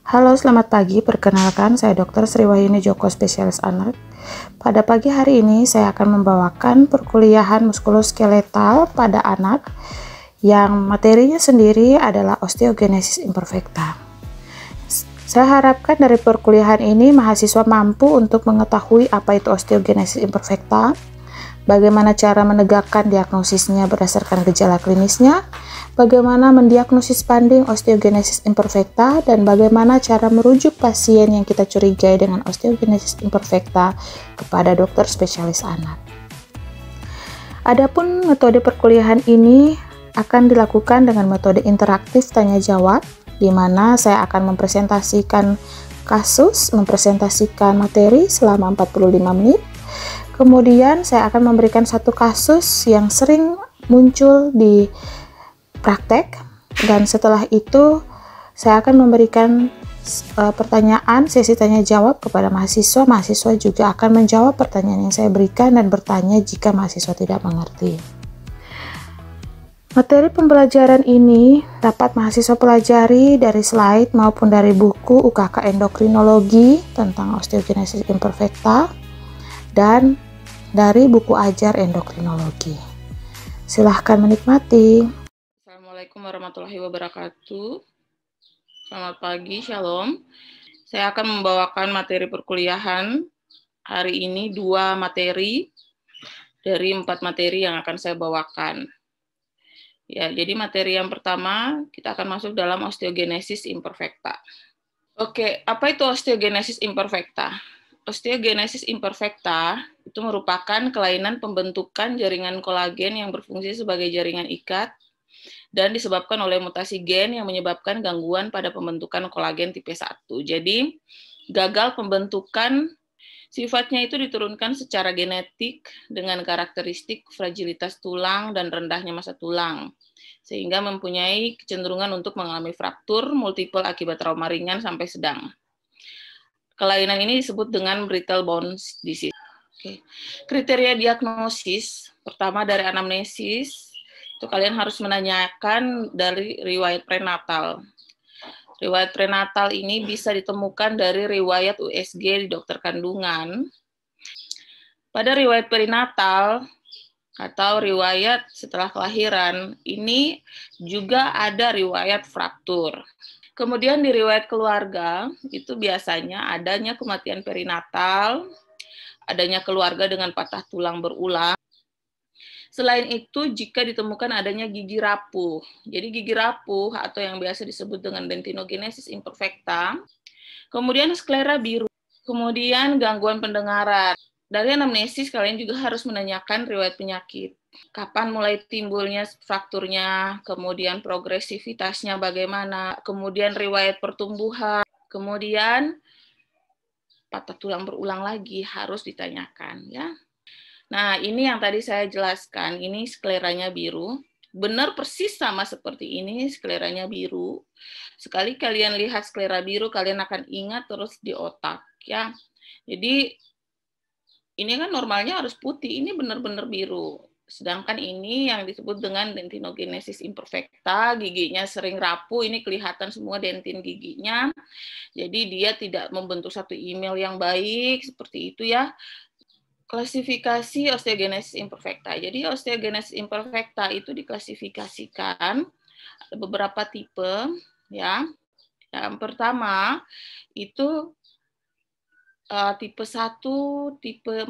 Halo, selamat pagi. Perkenalkan, saya Dr. Sriwahyuni Joko, spesialis anak. Pada pagi hari ini, saya akan membawakan perkuliahan muskuloskeletal pada anak yang materinya sendiri adalah osteogenesis imperfecta. Saya harapkan dari perkuliahan ini mahasiswa mampu untuk mengetahui apa itu osteogenesis imperfecta, bagaimana cara menegakkan diagnosisnya berdasarkan gejala klinisnya, bagaimana mendiagnosis banding osteogenesis imperfecta, dan bagaimana cara merujuk pasien yang kita curigai dengan osteogenesis imperfecta kepada dokter spesialis anak. Adapun metode perkuliahan ini akan dilakukan dengan metode interaktif tanya-jawab, di mana saya akan mempresentasikan kasus, mempresentasikan materi selama 45 menit. Kemudian saya akan memberikan satu kasus yang sering muncul di praktek, dan setelah itu saya akan memberikan pertanyaan, sesi tanya jawab kepada mahasiswa. Mahasiswa juga akan menjawab pertanyaan yang saya berikan dan bertanya jika mahasiswa tidak mengerti. Materi pembelajaran ini dapat mahasiswa pelajari dari slide maupun dari buku UKK Endokrinologi tentang osteogenesis imperfecta dan dari buku ajar endokrinologi. Silahkan menikmati. Assalamualaikum warahmatullahi wabarakatuh. Selamat pagi, shalom. Saya akan membawakan materi perkuliahan hari ini, 2 materi dari 4 materi yang akan saya bawakan. Ya, jadi materi yang pertama kita akan masuk dalam osteogenesis imperfecta. Oke, apa itu osteogenesis imperfecta? Osteogenesis imperfecta itu merupakan kelainan pembentukan jaringan kolagen yang berfungsi sebagai jaringan ikat dan disebabkan oleh mutasi gen yang menyebabkan gangguan pada pembentukan kolagen tipe 1. Jadi, gagal pembentukan sifatnya itu diturunkan secara genetik dengan karakteristik fragilitas tulang dan rendahnya massa tulang, sehingga mempunyai kecenderungan untuk mengalami fraktur multiple akibat trauma ringan sampai sedang. Kelainan ini disebut dengan brittle bones disease. Oke. Kriteria diagnosis, pertama dari anamnesis, itu kalian harus menanyakan dari riwayat prenatal. Riwayat prenatal ini bisa ditemukan dari riwayat USG di dokter kandungan. Pada riwayat perinatal atau riwayat setelah kelahiran, ini juga ada riwayat fraktur. Kemudian di riwayat keluarga, itu biasanya adanya kematian perinatal, adanya keluarga dengan patah tulang berulang. Selain itu, jika ditemukan adanya gigi rapuh, jadi gigi rapuh atau yang biasa disebut dengan dentinogenesis imperfecta, kemudian sklera biru, kemudian gangguan pendengaran. Dari anamnesis, kalian juga harus menanyakan riwayat penyakit. Kapan mulai timbulnya frakturnya, kemudian progresivitasnya bagaimana, kemudian riwayat pertumbuhan, kemudian patah tulang berulang lagi harus ditanyakan, ya. Nah, ini yang tadi saya jelaskan, ini skleranya biru. Benar persis sama seperti ini, skleranya biru. Sekali kalian lihat sklera biru, kalian akan ingat terus di otak, ya. Jadi, ini kan normalnya harus putih, ini benar-benar biru. Sedangkan ini yang disebut dengan dentinogenesis imperfecta, giginya sering rapuh, ini kelihatan semua dentin giginya. Jadi, dia tidak membentuk satu email yang baik, seperti itu ya. Klasifikasi osteogenesis imperfecta. Jadi osteogenesis imperfecta itu diklasifikasikan ada beberapa tipe, ya. Yang pertama itu tipe 1, tipe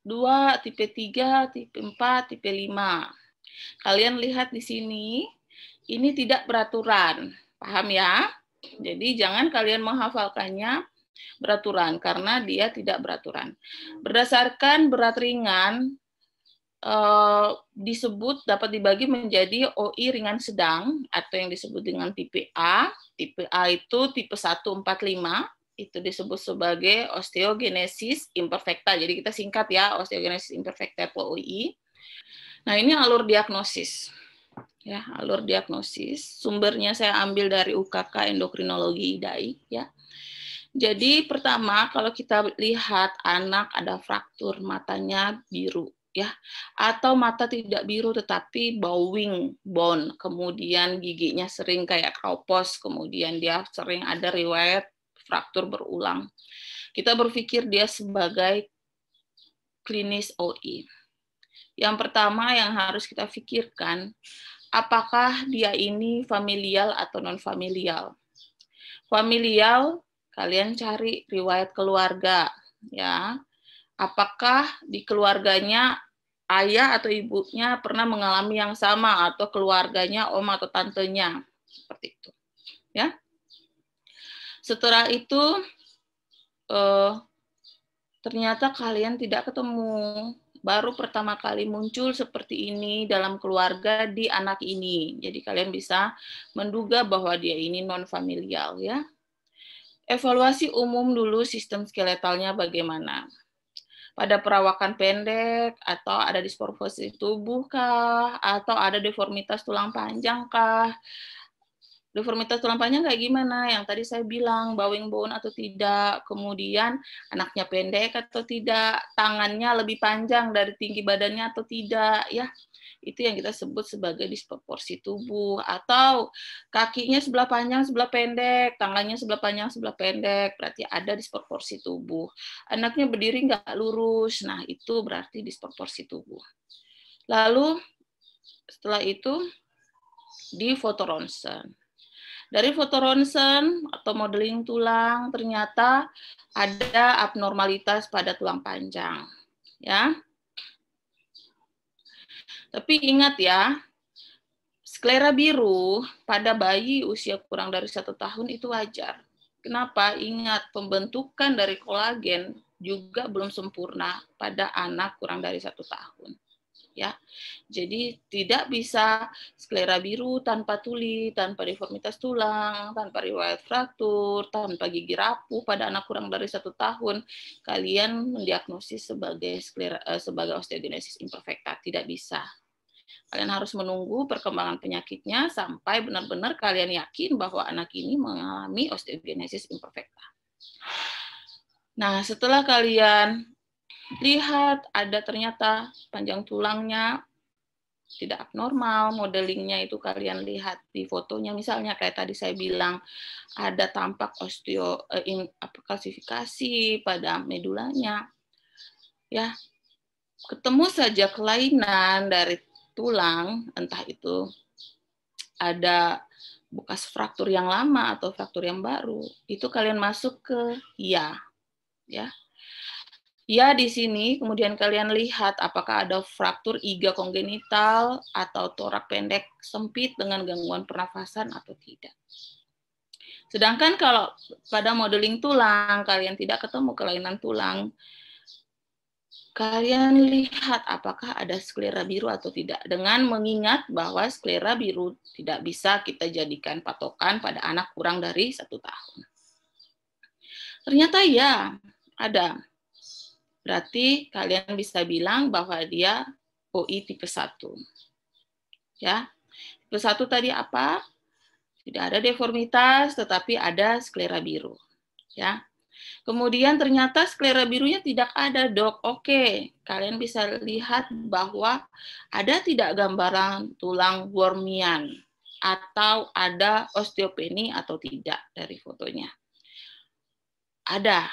2, tipe 3, tipe 4, tipe 5. Kalian lihat di sini, ini tidak beraturan. Paham ya? Jadi jangan kalian menghafalkannya beraturan karena dia tidak beraturan. Berdasarkan berat ringan disebut dapat dibagi menjadi OI ringan sedang atau yang disebut dengan tipe A. Tipe A itu tipe 145, itu disebut sebagai osteogenesis imperfecta. Jadi kita singkat ya, osteogenesis imperfecta atau OI. Nah, ini alur diagnosis. Ya, alur diagnosis. Sumbernya saya ambil dari UKK Endokrinologi IDAI ya. Jadi pertama kalau kita lihat anak ada fraktur matanya biru. ya, atau mata tidak biru tetapi bowing bone, kemudian giginya sering kayak kropos, kemudian dia sering ada riwayat fraktur berulang. Kita berpikir dia sebagai klinis OI. Yang pertama yang harus kita pikirkan, apakah dia ini familial atau non-familial. Familial, kalian cari riwayat keluarga, ya. Apakah di keluarganya ayah atau ibunya pernah mengalami yang sama, atau keluarganya om atau tantenya, seperti itu, ya. Setelah itu ternyata kalian tidak ketemu, baru pertama kali muncul seperti ini dalam keluarga di anak ini. Jadi kalian bisa menduga bahwa dia ini non familial, ya. Evaluasi umum dulu sistem skeletalnya bagaimana. Pada perawakan pendek, atau ada disproporsi tubuh kah, atau ada deformitas tulang panjang kah? Deformitas tulang panjang kayak gimana? Yang tadi saya bilang, bowing bone atau tidak, kemudian anaknya pendek atau tidak, tangannya lebih panjang dari tinggi badannya atau tidak, ya. Itu yang kita sebut sebagai disproporsi tubuh, atau kakinya sebelah panjang, sebelah pendek, tangannya sebelah panjang, sebelah pendek, berarti ada disproporsi tubuh. Anaknya berdiri nggak lurus, nah itu berarti disproporsi tubuh. Lalu setelah itu di foto ronsen. Dari foto ronsen atau modeling tulang ternyata ada abnormalitas pada tulang panjang, ya. Tapi ingat ya, sklera biru pada bayi usia kurang dari 1 tahun itu wajar. Kenapa? Ingat, pembentukan dari kolagen juga belum sempurna pada anak kurang dari 1 tahun. Ya, jadi tidak bisa sklera biru tanpa tuli, tanpa deformitas tulang, tanpa riwayat fraktur, tanpa gigi rapuh pada anak kurang dari 1 tahun. Kalian mendiagnosis sebagai osteogenesis imperfecta, tidak bisa. Kalian harus menunggu perkembangan penyakitnya sampai benar-benar kalian yakin bahwa anak ini mengalami osteogenesis imperfecta. Nah, setelah kalian lihat ada ternyata panjang tulangnya tidak abnormal, modelingnya itu kalian lihat di fotonya, misalnya kayak tadi saya bilang ada tampak kalsifikasi pada medulanya, ya. Ketemu saja kelainan dari tulang, entah itu ada bekas fraktur yang lama atau fraktur yang baru, itu kalian masuk ke ya. Ya, di sini kemudian kalian lihat apakah ada fraktur iga kongenital atau torak pendek sempit dengan gangguan pernafasan atau tidak. Sedangkan kalau pada modeling tulang kalian tidak ketemu kelainan tulang, kalian lihat apakah ada sklera biru atau tidak, dengan mengingat bahwa sklera biru tidak bisa kita jadikan patokan pada anak kurang dari 1 tahun. Ternyata ya, ada. Berarti kalian bisa bilang bahwa dia OI tipe 1. Ya. Tipe 1 tadi apa? Tidak ada deformitas, tetapi ada sklera biru. Ya. Kemudian ternyata sklera birunya tidak ada, Dok. Oke, kalian bisa lihat bahwa ada tidak gambaran tulang wormian atau ada osteopeni atau tidak dari fotonya. Ada.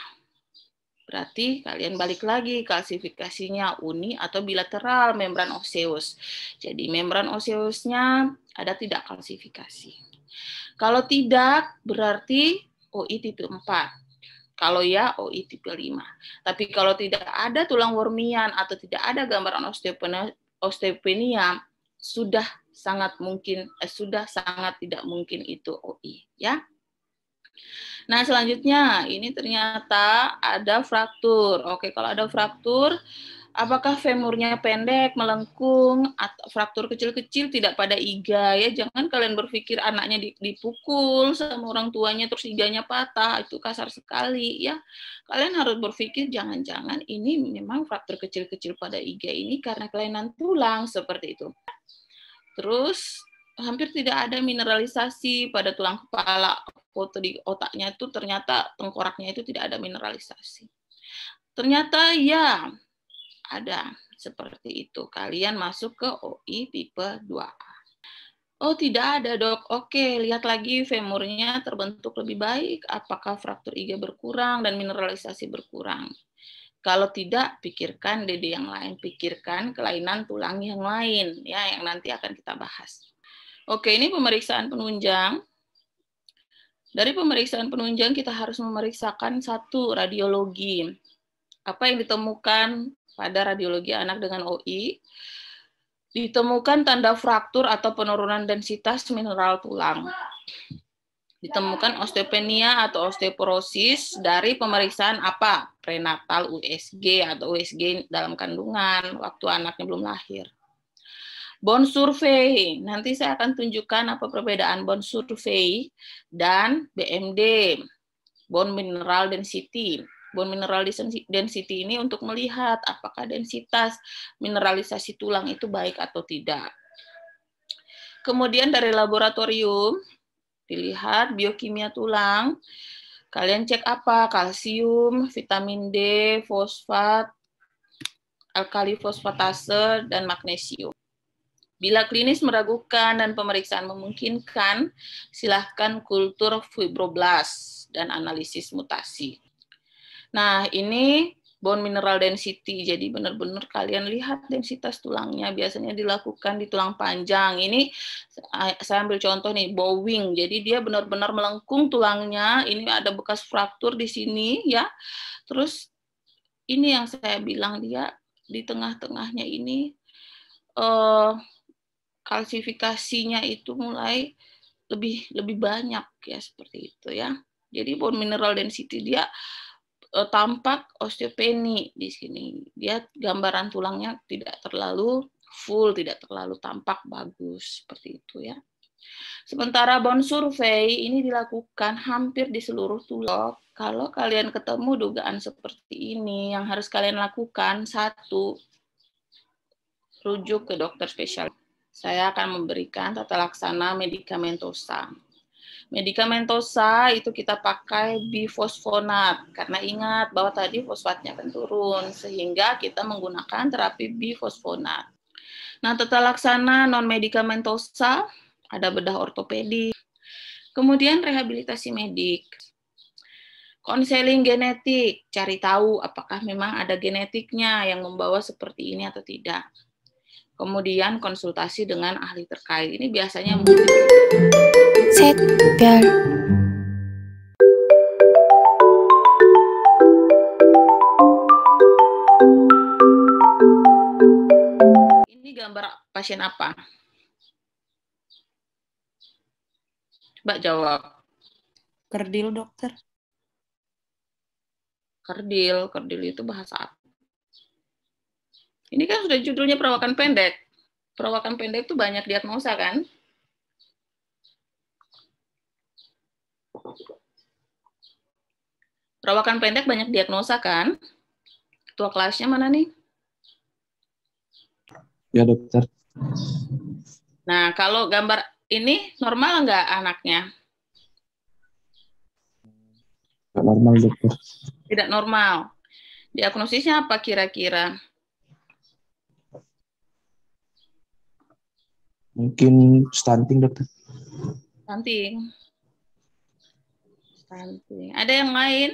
Berarti kalian balik lagi klasifikasinya uni atau bilateral membran oseus. Jadi membran oseusnya ada tidak klasifikasi. Kalau tidak berarti OI tipe 4. Kalau ya, OI tipe 5. Tapi kalau tidak ada tulang wormian atau tidak ada gambaran osteopenia, sudah sangat tidak mungkin itu OI, ya. Nah, selanjutnya ini ternyata ada fraktur. Oke, kalau ada fraktur, apakah femurnya pendek, melengkung, atau fraktur kecil-kecil tidak pada iga, ya. Jangan kalian berpikir anaknya dipukul sama orang tuanya terus iganya patah, itu kasar sekali, ya. Kalian harus berpikir jangan-jangan ini memang fraktur kecil-kecil pada iga ini karena kelainan tulang, seperti itu. Terus hampir tidak ada mineralisasi pada tulang kepala. Foto di otaknya itu ternyata tengkoraknya itu tidak ada mineralisasi. Ternyata ya ada Seperti itu. Kalian masuk ke OI tipe 2A. Oh, tidak ada, Dok. Oke, lihat lagi femurnya terbentuk lebih baik. Apakah fraktur iga berkurang dan mineralisasi berkurang? Kalau tidak, pikirkan DD yang lain. Pikirkan kelainan tulang yang lain, ya, yang nanti akan kita bahas. Oke, ini pemeriksaan penunjang. Dari pemeriksaan penunjang kita harus memeriksakan satu radiologi. Apa yang ditemukan pada radiologi anak dengan OI? Ditemukan tanda fraktur atau penurunan densitas mineral tulang. Ditemukan osteopenia atau osteoporosis dari pemeriksaan apa? Prenatal USG atau USG dalam kandungan waktu anaknya belum lahir. Bone survey, nanti saya akan tunjukkan apa perbedaan bone survey dan BMD, bone mineral density. Bone mineral density ini untuk melihat apakah densitas mineralisasi tulang itu baik atau tidak. Kemudian dari laboratorium, dilihat biokimia tulang, kalian cek apa? Kalsium, vitamin D, fosfat, alkali fosfatase, dan magnesium. Bila klinis meragukan dan pemeriksaan memungkinkan, silahkan kultur fibroblast dan analisis mutasi. Nah, ini bone mineral density. Jadi benar-benar kalian lihat densitas tulangnya. Biasanya dilakukan di tulang panjang. Ini saya ambil contoh nih, bowing. Jadi dia benar-benar melengkung tulangnya. Ini ada bekas fraktur di sini, ya. Terus ini yang saya bilang, dia di tengah-tengahnya ini kalsifikasinya itu mulai lebih banyak, ya, seperti itu, ya. Jadi bone mineral density dia tampak osteopeni di sini. Dia gambaran tulangnya tidak terlalu full, tidak terlalu tampak bagus, seperti itu, ya. Sementara bone survey ini dilakukan hampir di seluruh tulang. Kalau kalian ketemu dugaan seperti ini, yang harus kalian lakukan, satu, rujuk ke dokter spesialis. Saya akan memberikan tata laksana medikamentosa. Medikamentosa itu kita pakai bifosfonat, karena ingat bahwa tadi fosfatnya akan turun, sehingga kita menggunakan terapi bifosfonat. Nah, tata laksana non-medikamentosa, ada bedah ortopedi, kemudian rehabilitasi medik, konseling genetik, cari tahu apakah memang ada genetiknya yang membawa seperti ini atau tidak. Kemudian konsultasi dengan ahli terkait. Ini biasanya Set biar ini gambar pasien apa? Coba jawab. kerdil, dokter. Kerdil itu bahasa apa? Ini kan sudah judulnya perawakan pendek. Perawakan pendek itu banyak diagnosa, kan? Perawakan pendek banyak diagnosa, kan? Ketua kelasnya mana nih? Ya, dokter. Nah, kalau gambar ini normal nggak anaknya? Nggak normal, dokter. Tidak normal. Diagnosisnya apa kira-kira? Mungkin stunting, dokter. Stunting. Ada yang lain?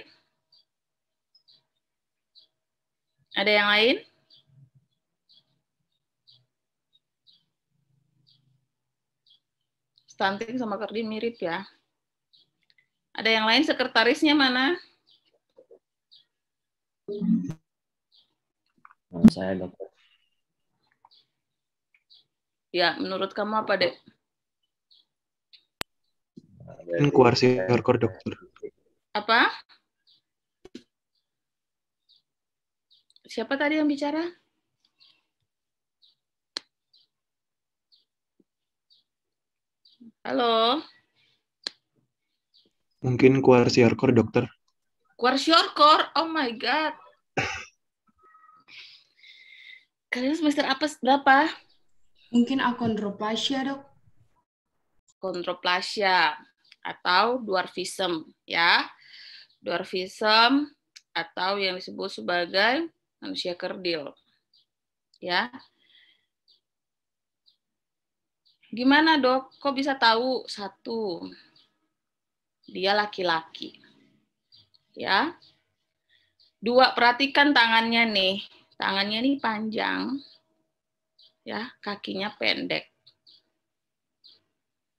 Ada yang lain? Stunting sama kerdil mirip, ya. Ada yang lain? Sekretarisnya mana? Saya, dokter. Ya, menurut kamu apa, Dek? Kuarsiorkor, dokter. Apa? Siapa tadi yang bicara? Halo? Mungkin kuarsiorkor, dokter. Kwashiorkor? Oh my God. Kalian semester apa berapa? Mungkin akondroplasia, dok. Kondroplasia atau dwarfism, ya. Dwarfism atau yang disebut sebagai manusia kerdil. ya. Gimana, Dok? Kok bisa tahu? 1, dia laki-laki. Ya. 2, perhatikan tangannya nih. Tangannya nih panjang. Ya, kakinya pendek.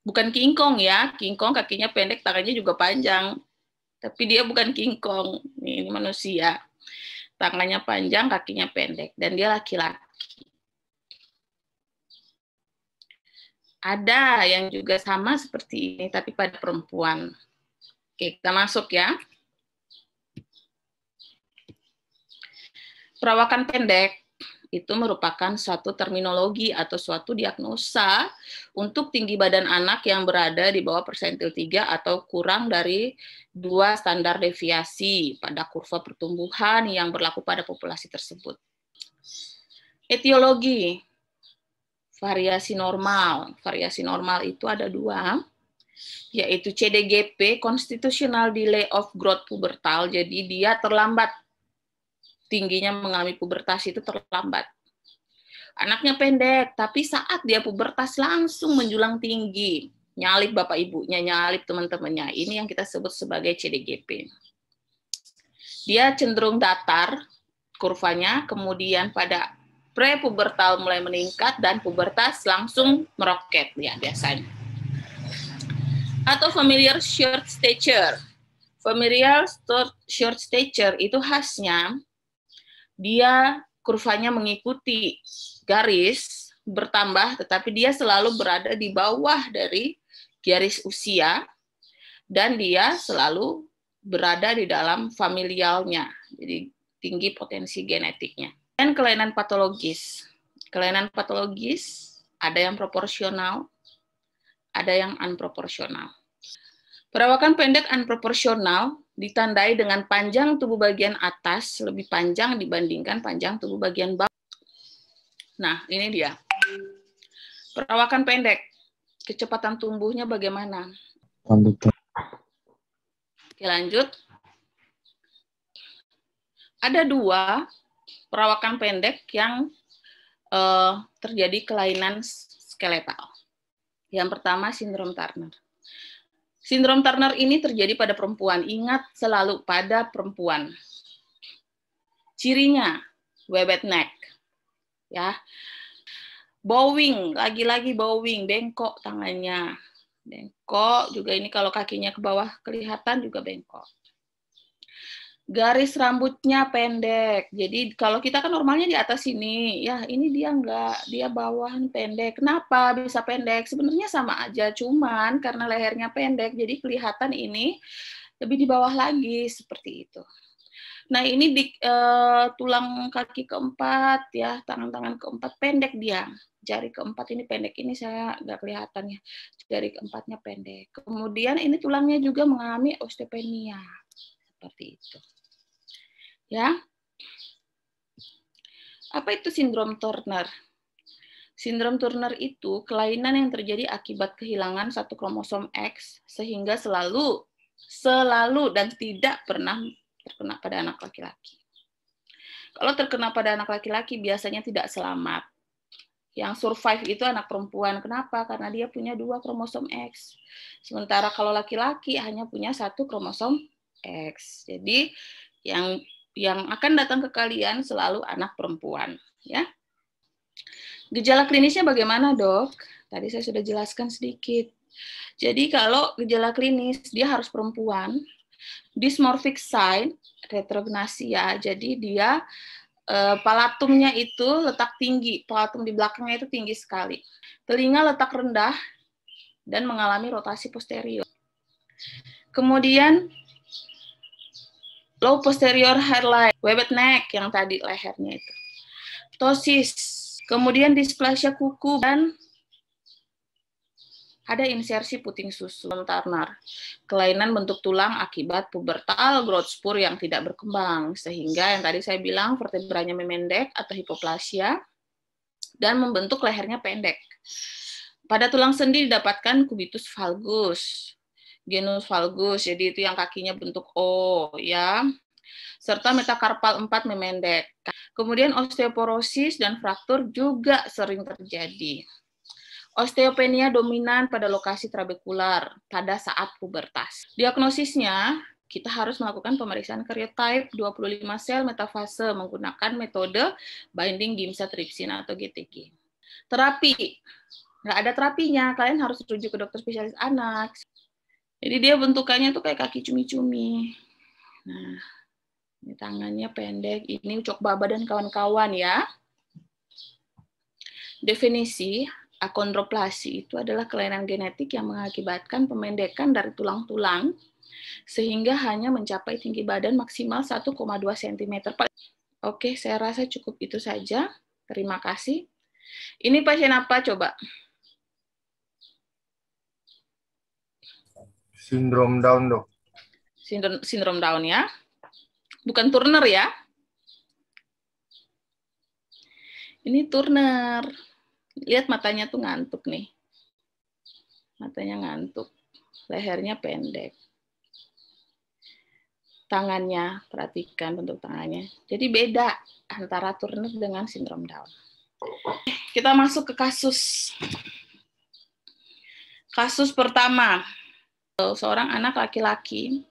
Bukan kingkong ya. Kingkong kakinya pendek, tangannya juga panjang. Tapi dia bukan kingkong. Ini manusia. Tangannya panjang, kakinya pendek. Dan dia laki-laki. Ada yang juga sama seperti ini, tapi pada perempuan. Oke, kita masuk ya. Perawakan pendek itu merupakan suatu terminologi atau suatu diagnosa untuk tinggi badan anak yang berada di bawah persentil 3 atau kurang dari 2 standar deviasi pada kurva pertumbuhan yang berlaku pada populasi tersebut. Etiologi. Variasi normal. Variasi normal itu ada 2, yaitu CDGP, Constitutional Delay of Growth Pubertal, jadi dia terlambat. Tingginya mengalami pubertas itu terlambat. Anaknya pendek, tapi saat dia pubertas langsung menjulang tinggi. Nyalip bapak ibunya, nyalip teman-temannya. Ini yang kita sebut sebagai CDGP. Dia cenderung datar, kurvanya, kemudian pada pre-pubertal mulai meningkat, dan pubertas langsung meroket, ya biasanya. Atau familiar short stature. Familiar short stature itu khasnya, dia kurvanya mengikuti garis bertambah, tetapi dia selalu berada di bawah dari garis usia, dan dia selalu berada di dalam familialnya, jadi tinggi potensi genetiknya. Dan kelainan patologis. Kelainan patologis ada yang proporsional, ada yang unproporsional. Perawakan pendek unproporsional ditandai dengan panjang tubuh bagian atas lebih panjang dibandingkan panjang tubuh bagian bawah. Nah, ini dia. Perawakan pendek, kecepatan tumbuhnya bagaimana? Dokter. Oke, lanjut. Ada 2 perawakan pendek yang terjadi kelainan skeletal. Yang pertama, sindrom Turner. Sindrom Turner ini terjadi pada perempuan. Ingat selalu pada perempuan. Cirinya, webbed neck. Ya. Bowing, lagi-lagi bowing, bengkok tangannya. Bengkok, juga ini kalau kakinya ke bawah kelihatan juga bengkok. Garis rambutnya pendek. Jadi kalau kita kan normalnya di atas sini, ya ini dia enggak, dia bawahan pendek. Kenapa bisa pendek? Sebenarnya sama aja, cuman karena lehernya pendek, jadi kelihatan ini lebih di bawah lagi seperti itu. Nah ini di tulang kaki keempat, ya tangan-tangan keempat pendek dia. Jari keempat ini pendek, ini saya nggak kelihatan ya. Jari keempatnya pendek. Kemudian ini tulangnya juga mengalami osteopenia seperti itu. Ya, apa itu sindrom Turner? Sindrom Turner itu kelainan yang terjadi akibat kehilangan satu kromosom X sehingga selalu dan tidak pernah terkena pada anak laki-laki. Kalau terkena pada anak laki-laki biasanya tidak selamat. Yang survive itu anak perempuan. Kenapa? Karena dia punya 2 kromosom X. Sementara kalau laki-laki hanya punya 1 kromosom X. Jadi yang akan datang ke kalian selalu anak perempuan, ya. Gejala klinisnya bagaimana, Dok? Tadi saya sudah jelaskan sedikit. Jadi kalau gejala klinis dia harus perempuan, dysmorphic sign, retrognasia. Jadi dia palatumnya itu letak tinggi, palatum di belakangnya itu tinggi sekali. Telinga letak rendah dan mengalami rotasi posterior. Kemudian low posterior hairline, webbed neck yang tadi lehernya itu. Ptosis, kemudian displasia kuku, dan ada insersi puting susu. Turner, kelainan bentuk tulang akibat pubertal growth spur yang tidak berkembang, sehingga yang tadi saya bilang vertebranya memendek atau hipoplasia, dan membentuk lehernya pendek. Pada tulang sendi didapatkan cubitus valgus, genus valgus, jadi itu yang kakinya bentuk O, ya. Serta metakarpal 4 memendek. Kemudian osteoporosis dan fraktur juga sering terjadi. Osteopenia dominan pada lokasi trabekular pada saat pubertas. Diagnosisnya, kita harus melakukan pemeriksaan karyotype 25 sel metafase menggunakan metode binding gimsatrypsin atau GTG. Terapi, nggak ada terapinya, kalian harus rujuk ke dokter spesialis anak. Jadi dia bentukannya tuh kayak kaki cumi-cumi. Nah, ini tangannya pendek, ini ucok baba dan kawan-kawan ya. Definisi akondroplasi itu adalah kelainan genetik yang mengakibatkan pemendekan dari tulang-tulang sehingga hanya mencapai tinggi badan maksimal 1,2 cm. Oke, saya rasa cukup itu saja. Terima kasih. Ini pasien apa coba? Sindrom Down, Dok. Sindrom Down ya. Bukan Turner ya. Ini Turner. Lihat matanya tuh ngantuk nih. Matanya ngantuk. Lehernya pendek. Tangannya, perhatikan bentuk tangannya. Jadi beda antara Turner dengan sindrom Down. Kita masuk ke kasus. Kasus pertama. Seorang anak laki-laki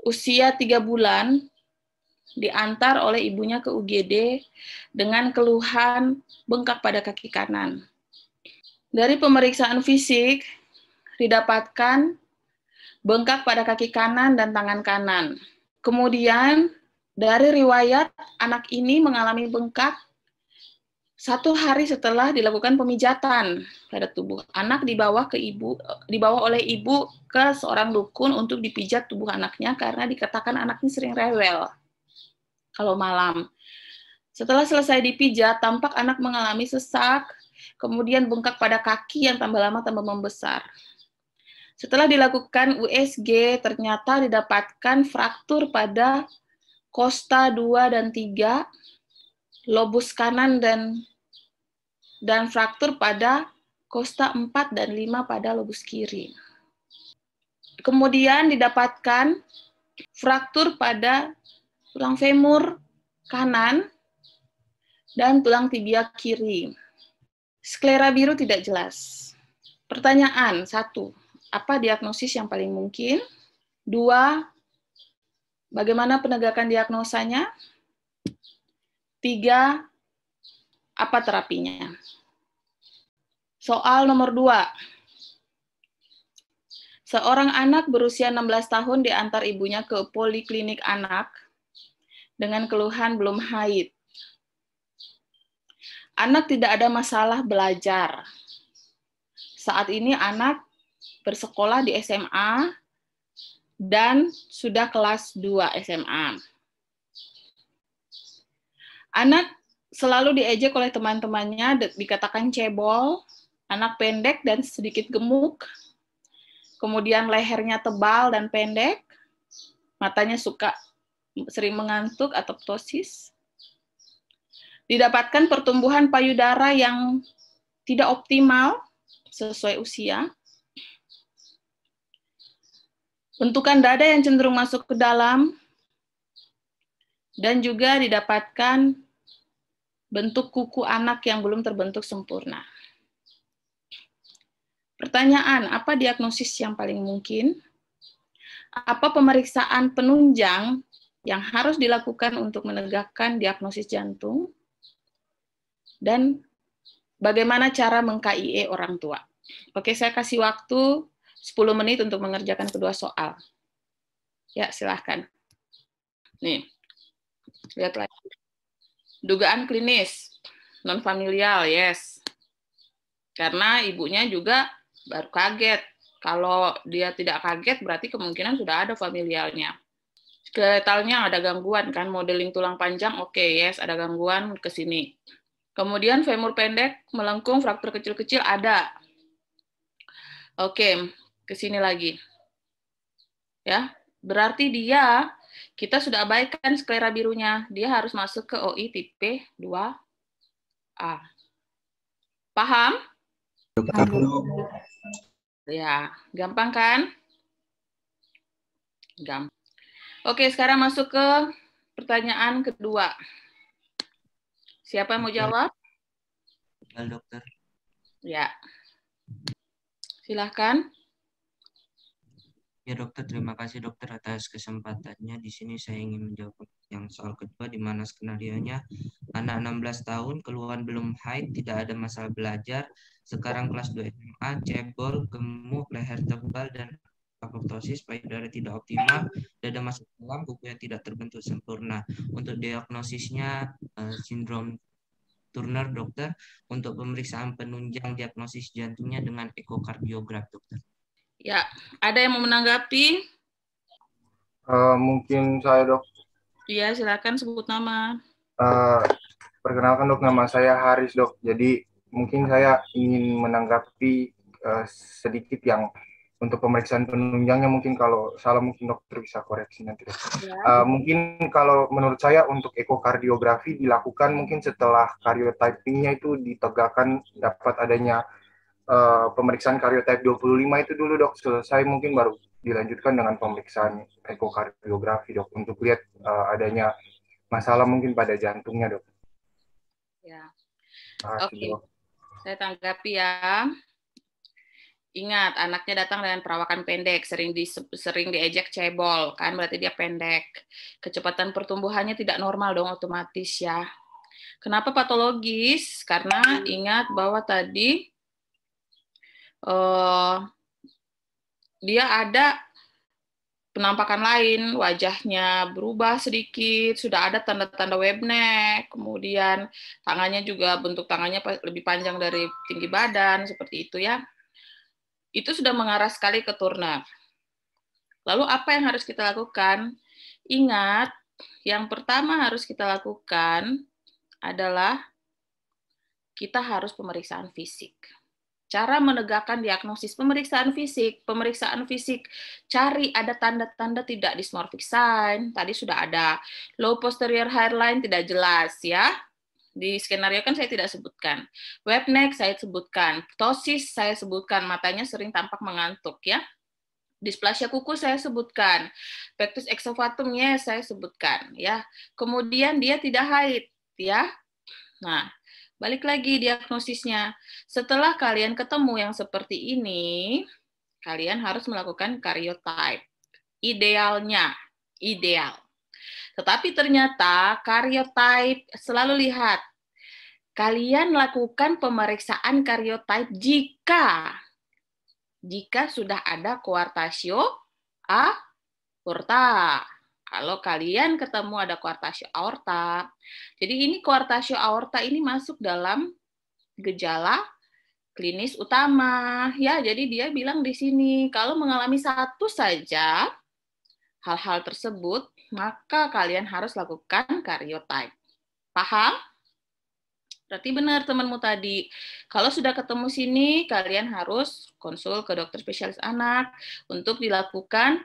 usia 3 bulan diantar oleh ibunya ke UGD dengan keluhan bengkak pada kaki kanan. Dari pemeriksaan fisik, didapatkan bengkak pada kaki kanan dan tangan kanan. Kemudian, dari riwayat anak ini mengalami bengkak 1 hari setelah dilakukan pemijatan pada tubuh anak, dibawa oleh ibu ke seorang dukun untuk dipijat tubuh anaknya karena dikatakan anaknya sering rewel kalau malam. Setelah selesai dipijat, tampak anak mengalami sesak, kemudian bengkak pada kaki yang tambah lama tambah membesar. Setelah dilakukan USG, ternyata didapatkan fraktur pada kosta 2 dan 3, lobus kanan dan fraktur pada kosta 4 dan 5 pada lobus kiri. Kemudian didapatkan fraktur pada tulang femur kanan dan tulang tibia kiri. Sklera biru tidak jelas. Pertanyaan 1. Apa diagnosis yang paling mungkin? 2. Bagaimana penegakan diagnosanya? 3. Apa terapinya? Soal nomor 2. Seorang anak berusia 16 tahun diantar ibunya ke poliklinik anak dengan keluhan belum haid. Anak tidak ada masalah belajar. Saat ini anak bersekolah di SMA dan sudah kelas 2 SMA. Anak selalu diejek oleh teman-temannya, dikatakan cebol, anak pendek dan sedikit gemuk, kemudian lehernya tebal dan pendek, matanya sering mengantuk atau ptosis. Didapatkan pertumbuhan payudara yang tidak optimal sesuai usia. Bentukan dada yang cenderung masuk ke dalam, dan juga didapatkan bentuk kuku anak yang belum terbentuk sempurna. Pertanyaan, apa diagnosis yang paling mungkin? Apa pemeriksaan penunjang yang harus dilakukan untuk menegakkan diagnosis jantung? Dan bagaimana cara meng-KIE orang tua? Oke, saya kasih waktu 10 menit untuk mengerjakan kedua soal. Ya, silahkan. Nih, lihat lagi. Dugaan klinis, non-familial, yes. Karena ibunya juga baru kaget. Kalau dia tidak kaget, berarti kemungkinan sudah ada familialnya. Skeletalnya ada gangguan, kan? Modeling tulang panjang, oke, yes, ada gangguan ke sini. Kemudian femur pendek, melengkung, fraktur kecil-kecil ada. Oke, ke sini lagi. Ya, berarti kita sudah abaikan sklera birunya. Dia harus masuk ke OI tipe 2A. Paham? Dokter. Ya, gampang kan? Gampang. Oke, sekarang masuk ke pertanyaan kedua. Siapa yang mau jawab? Dokter. Ya. Silahkan. Ya dokter, terima kasih dokter atas kesempatannya. Di sini saya ingin menjawab yang soal kedua, di mana skenarionya anak 16 tahun, keluhan belum haid, tidak ada masalah belajar, sekarang kelas 2 SMA, cebol, gemuk, leher tebal, dan apoptosis, payudara tidak optimal, dada masuk dalam, bukunya tidak terbentuk sempurna. Untuk diagnosisnya sindrom Turner dokter, untuk pemeriksaan penunjang diagnosis jantungnya dengan ekokardiograf dokter. Ya, ada yang mau menanggapi? Mungkin saya dok. Iya, silakan sebut nama. Perkenalkan dok, nama saya Haris dok. Jadi mungkin saya ingin menanggapi sedikit yang untuk pemeriksaan penunjangnya, mungkin kalau salah mungkin dokter bisa koreksi nanti dok. Ya. Mungkin kalau menurut saya untuk ekokardiografi dilakukan mungkin setelah karyotypingnya itu ditegakkan, dapat adanya pemeriksaan karyotype 25 itu dulu dok, selesai mungkin baru dilanjutkan dengan pemeriksaan ekokardiografi dok, untuk lihat adanya masalah mungkin pada jantungnya dok. Ya. Oke. Saya tanggapi ya. Ingat, anaknya datang dengan perawakan pendek, sering diejek cebol, kan berarti dia pendek. Kecepatan pertumbuhannya tidak normal dong otomatis ya. Kenapa patologis? Karena ingat bahwa tadi dia ada penampakan lain, wajahnya berubah sedikit, sudah ada tanda-tanda web neck, kemudian tangannya juga bentuk tangannya lebih panjang dari tinggi badan, seperti itu ya. Itu sudah mengarah sekali ke Turner. Lalu apa yang harus kita lakukan? Ingat, yang pertama harus kita lakukan adalah kita harus pemeriksaan fisik. Cara menegakkan diagnosis pemeriksaan fisik, cari ada tanda-tanda tidak dysmorphic sign, tadi sudah ada. Low posterior hairline tidak jelas ya. Di skenario kan saya tidak sebutkan. Web neck saya sebutkan, ptosis saya sebutkan, matanya sering tampak mengantuk ya. Displasia kuku saya sebutkan, pectus exofatumnya saya sebutkan ya. Kemudian dia tidak haid ya. Nah, balik lagi diagnosisnya. Setelah kalian ketemu yang seperti ini, kalian harus melakukan karyotype. Idealnya, ideal. Tetapi ternyata karyotype, selalu lihat, kalian lakukan pemeriksaan karyotype jika sudah ada coartatio aorta. Kalau kalian ketemu ada coartatio aorta, jadi ini coartatio aorta ini masuk dalam gejala klinis utama. Ya, jadi dia bilang di sini, kalau mengalami satu saja hal-hal tersebut, maka kalian harus lakukan karyotype. Paham? Berarti benar temanmu tadi. Kalau sudah ketemu sini, kalian harus konsul ke dokter spesialis anak untuk dilakukan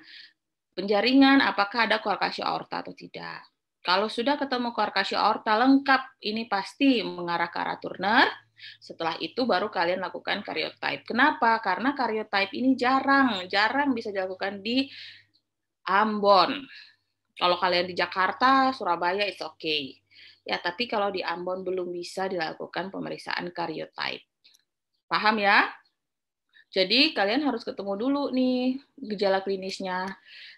penjaringan apakah ada coartatio aorta atau tidak. Kalau sudah ketemu coartatio aorta lengkap, ini pasti mengarah ke arah Turner. Setelah itu baru kalian lakukan karyotype. Kenapa? Karena karyotype ini jarang bisa dilakukan di Ambon. Kalau kalian di Jakarta, Surabaya, it's okay. Ya, tapi kalau di Ambon belum bisa dilakukan pemeriksaan karyotype. Paham ya? Jadi kalian harus ketemu dulu nih gejala klinisnya.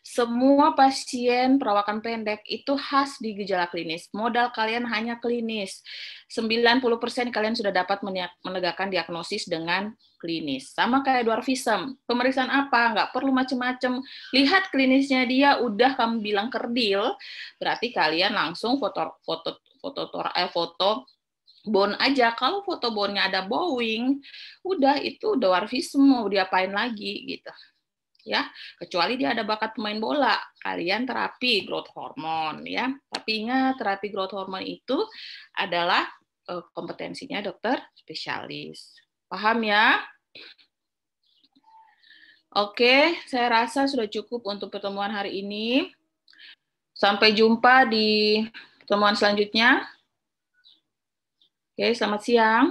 Semua pasien perawakan pendek itu khas di gejala klinis. Modal kalian hanya klinis. 90% kalian sudah dapat menegakkan diagnosis dengan klinis. Sama kayak dwarfism. Pemeriksaan apa? Nggak perlu macam-macam. Lihat klinisnya dia, udah kamu bilang kerdil, berarti kalian langsung foto bone aja. Kalau foto bone-nya ada bowing, udah itu dwarfism, mau diapain lagi gitu. Ya, kecuali dia ada bakat pemain bola, kalian terapi growth hormone ya. Tapi ingat, terapi growth hormone itu adalah kompetensinya dokter spesialis. Paham ya? Oke, saya rasa sudah cukup untuk pertemuan hari ini. Sampai jumpa di pertemuan selanjutnya. Oke, selamat siang.